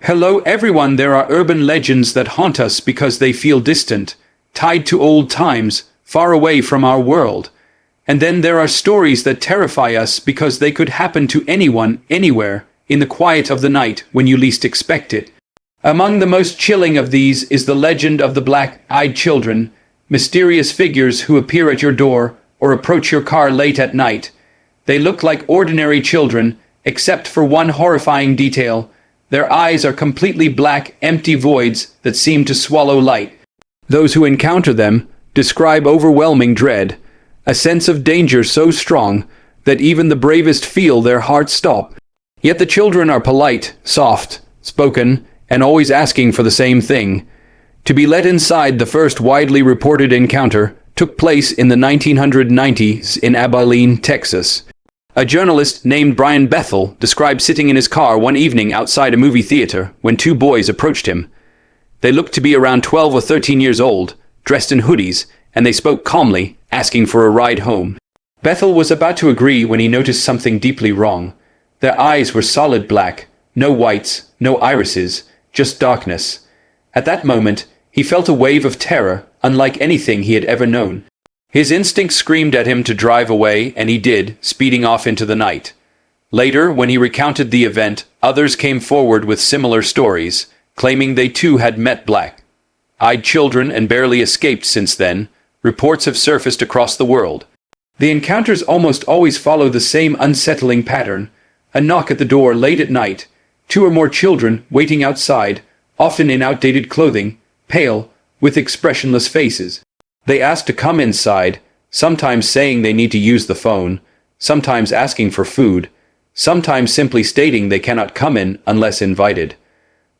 Hello everyone, there are urban legends that haunt us because they feel distant, tied to old times, far away from our world. And then there are stories that terrify us because they could happen to anyone, anywhere, in the quiet of the night when you least expect it. Among the most chilling of these is the legend of the black-eyed children, mysterious figures who appear at your door or approach your car late at night. They look like ordinary children, except for one horrifying detail. Their eyes are completely black, empty voids that seem to swallow light. Those who encounter them describe overwhelming dread, a sense of danger so strong that even the bravest feel their hearts stop. Yet the children are polite, soft, spoken, and always asking for the same thing: to be let inside. The first widely reported encounter took place in the 1990s in Abilene, Texas. A journalist named Brian Bethel described sitting in his car one evening outside a movie theater when two boys approached him. They looked to be around 12 or 13 years old, dressed in hoodies, and they spoke calmly, asking for a ride home. Bethel was about to agree when he noticed something deeply wrong. Their eyes were solid black, no whites, no irises, just darkness. At that moment, he felt a wave of terror, unlike anything he had ever known. His instincts screamed at him to drive away, and he did, speeding off into the night. Later, when he recounted the event, others came forward with similar stories, claiming they too had met black-eyed children and barely escaped since then. Reports have surfaced across the world. The encounters almost always follow the same unsettling pattern: a knock at the door late at night, two or more children waiting outside, often in outdated clothing, pale, with expressionless faces. They ask to come inside, sometimes saying they need to use the phone, sometimes asking for food, sometimes simply stating they cannot come in unless invited.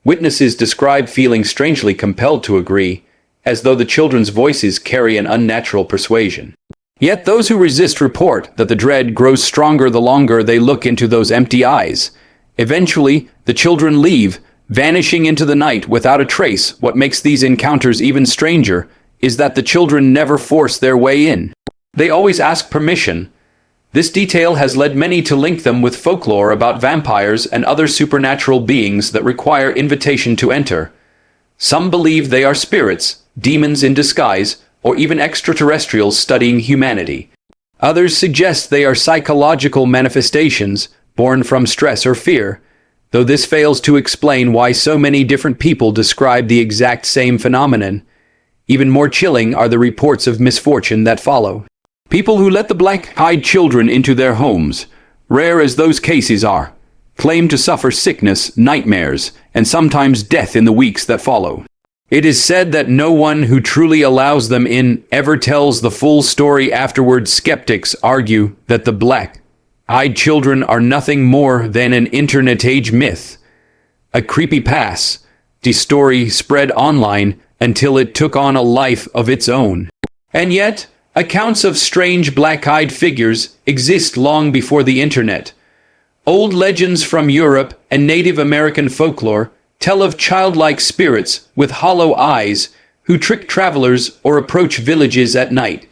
Witnesses describe feeling strangely compelled to agree, as though the children's voices carry an unnatural persuasion. Yet those who resist report that the dread grows stronger the longer they look into those empty eyes. Eventually, the children leave, vanishing into the night without a trace. What makes these encounters even stranger is that the children never force their way in. They always ask permission. This detail has led many to link them with folklore about vampires and other supernatural beings that require invitation to enter. Some believe they are spirits, demons in disguise, or even extraterrestrials studying humanity. Others suggest they are psychological manifestations born from stress or fear, though this fails to explain why so many different people describe the exact same phenomenon. Even more chilling are the reports of misfortune that follow. People who let the black-eyed children into their homes, rare as those cases are, claim to suffer sickness, nightmares, and sometimes death in the weeks that follow. It is said that no one who truly allows them in ever tells the full story afterward. Skeptics argue that the black-eyed children are nothing more than an internet-age myth, a creepypasta story spread online until it took on a life of its own. And yet, accounts of strange black-eyed figures exist long before the internet. Old legends from Europe and Native American folklore tell of childlike spirits with hollow eyes who trick travelers or approach villages at night.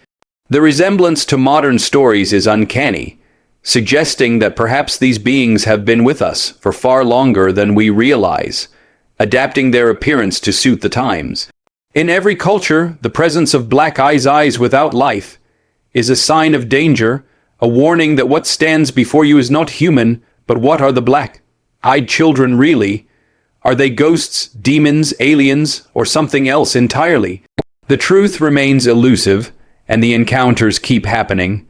The resemblance to modern stories is uncanny, suggesting that perhaps these beings have been with us for far longer than we realize, adapting their appearance to suit the times. In every culture, the presence of eyes without life is a sign of danger, a warning that what stands before you is not human. But what are the black-eyed children really? Are they ghosts, demons, aliens, or something else entirely? The truth remains elusive, and the encounters keep happening.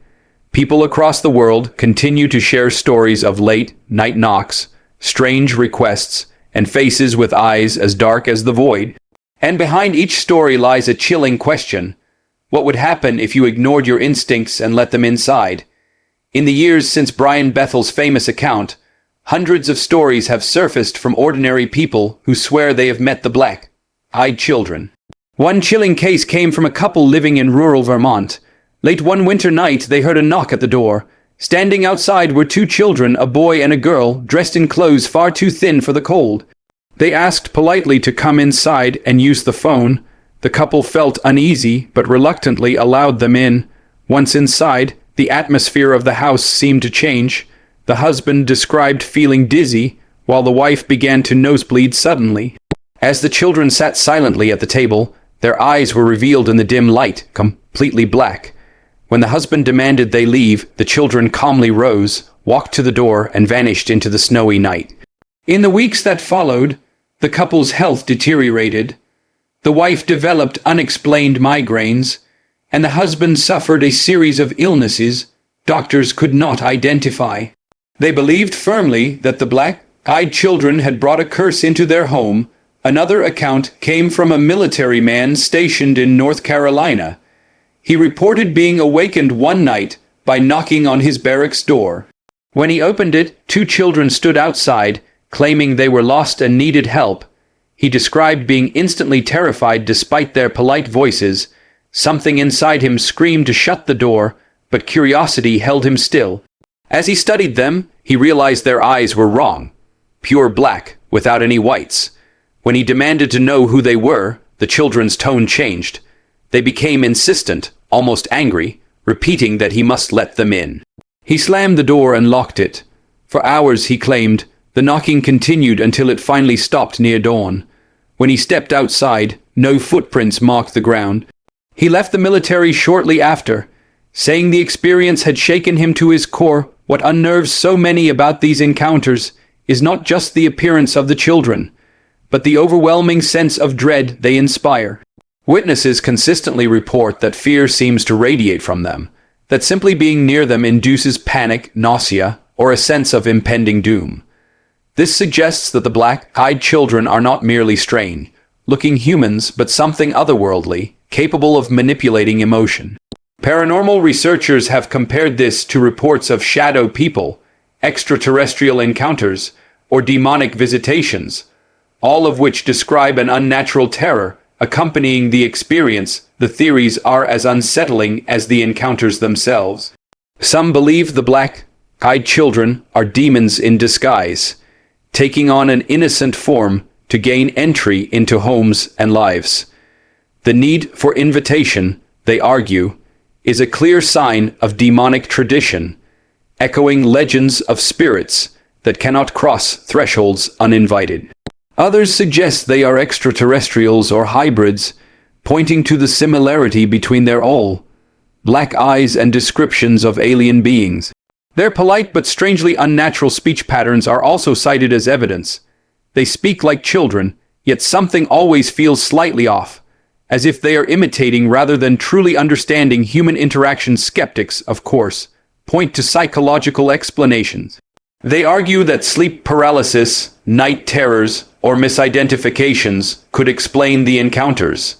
People across the world continue to share stories of late-night knocks, strange requests, and faces with eyes as dark as the void. And behind each story lies a chilling question: what would happen if you ignored your instincts and let them inside? In the years since Brian Bethel's famous account, hundreds of stories have surfaced from ordinary people who swear they have met the black-eyed children. One chilling case came from a couple living in rural Vermont. Late one winter night, they heard a knock at the door. Standing outside were two children, a boy and a girl, dressed in clothes far too thin for the cold. They asked politely to come inside and use the phone. The couple felt uneasy, but reluctantly allowed them in. Once inside, the atmosphere of the house seemed to change. The husband described feeling dizzy, while the wife began to nosebleed suddenly. As the children sat silently at the table, their eyes were revealed in the dim light, completely black. When the husband demanded they leave, the children calmly rose, walked to the door, and vanished into the snowy night. In the weeks that followed, the couple's health deteriorated. The wife developed unexplained migraines, and the husband suffered a series of illnesses doctors could not identify. They believed firmly that the black-eyed children had brought a curse into their home. Another account came from a military man stationed in North Carolina. He reported being awakened one night by knocking on his barracks door. When he opened it, two children stood outside, claiming they were lost and needed help. He described being instantly terrified despite their polite voices. Something inside him screamed to shut the door, but curiosity held him still. As he studied them, he realized their eyes were wrong. Pure black, without any whites. When he demanded to know who they were, the children's tone changed. They became insistent, almost angry, repeating that he must let them in. He slammed the door and locked it. For hours, he claimed, the knocking continued until it finally stopped near dawn. When he stepped outside, no footprints marked the ground. He left the military shortly after, saying the experience had shaken him to his core. What unnerves so many about these encounters is not just the appearance of the children, but the overwhelming sense of dread they inspire. Witnesses consistently report that fear seems to radiate from them, that simply being near them induces panic, nausea, or a sense of impending doom. This suggests that the black-eyed children are not merely strange-looking humans, but something otherworldly, capable of manipulating emotion. Paranormal researchers have compared this to reports of shadow people, extraterrestrial encounters, or demonic visitations, all of which describe an unnatural terror accompanying the experience. The theories are as unsettling as the encounters themselves. Some believe the black-eyed children are demons in disguise, taking on an innocent form to gain entry into homes and lives. The need for invitation, they argue, is a clear sign of demonic tradition, echoing legends of spirits that cannot cross thresholds uninvited. Others suggest they are extraterrestrials or hybrids, pointing to the similarity between their black eyes and descriptions of alien beings. Their polite but strangely unnatural speech patterns are also cited as evidence. They speak like children, yet something always feels slightly off, as if they are imitating rather than truly understanding human interaction. Skeptics, of course, point to psychological explanations. They argue that sleep paralysis, night terrors, or misidentifications could explain the encounters.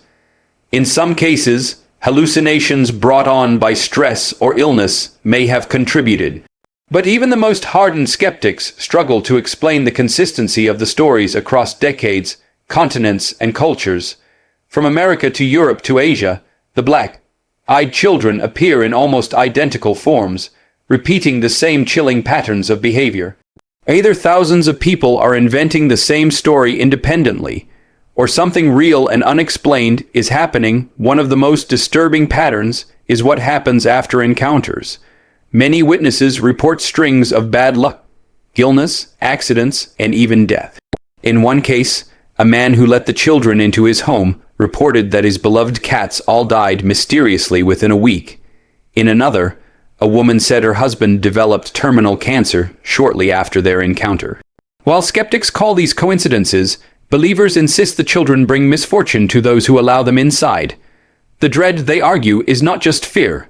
In some cases, hallucinations brought on by stress or illness may have contributed. But even the most hardened skeptics struggle to explain the consistency of the stories across decades, continents, and cultures. From America to Europe to Asia, the black-eyed children appear in almost identical forms, repeating the same chilling patterns of behavior. Either thousands of people are inventing the same story independently, or something real and unexplained is happening. One of the most disturbing patterns is what happens after encounters. Many witnesses report strings of bad luck, illness, accidents, and even death. In one case, a man who let the children into his home reported that his beloved cats all died mysteriously within a week. In another, a woman said her husband developed terminal cancer shortly after their encounter. While skeptics call these coincidences, believers insist the children bring misfortune to those who allow them inside. The dread, they argue, is not just fear.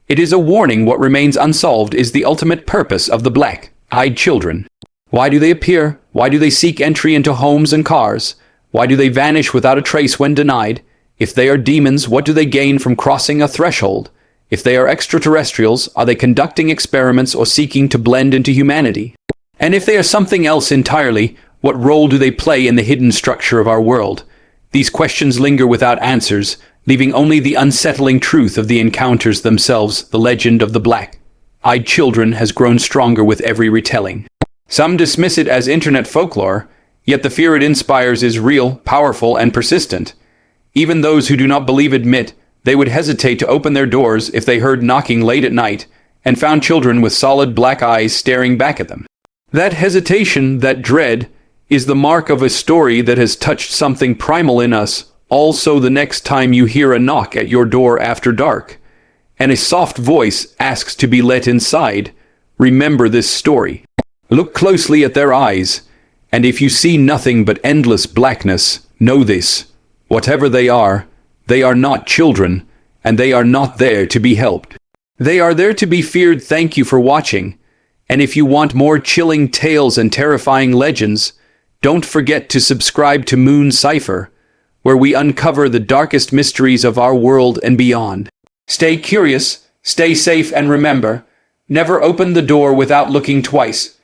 It is a warning. What remains unsolved is the ultimate purpose of the black-eyed children. Why do they appear? Why do they seek entry into homes and cars? Why do they vanish without a trace when denied? If they are demons, what do they gain from crossing a threshold? If they are extraterrestrials, are they conducting experiments or seeking to blend into humanity? And if they are something else entirely, what role do they play in the hidden structure of our world? These questions linger without answers, leaving only the unsettling truth of the encounters themselves. The legend of the black-eyed children has grown stronger with every retelling. Some dismiss it as internet folklore, yet the fear it inspires is real, powerful, and persistent. Even those who do not believe admit they would hesitate to open their doors if they heard knocking late at night and found children with solid black eyes staring back at them. That hesitation, that dread, is the mark of a story that has touched something primal in us. Also, the next time you hear a knock at your door after dark, and a soft voice asks to be let inside, remember this story. Look closely at their eyes, and if you see nothing but endless blackness, know this: whatever they are not children, and they are not there to be helped. They are there to be feared. Thank you for watching, and if you want more chilling tales and terrifying legends, don't forget to subscribe to Moon Cipher, where we uncover the darkest mysteries of our world and beyond. Stay curious, stay safe, and remember, never open the door without looking twice.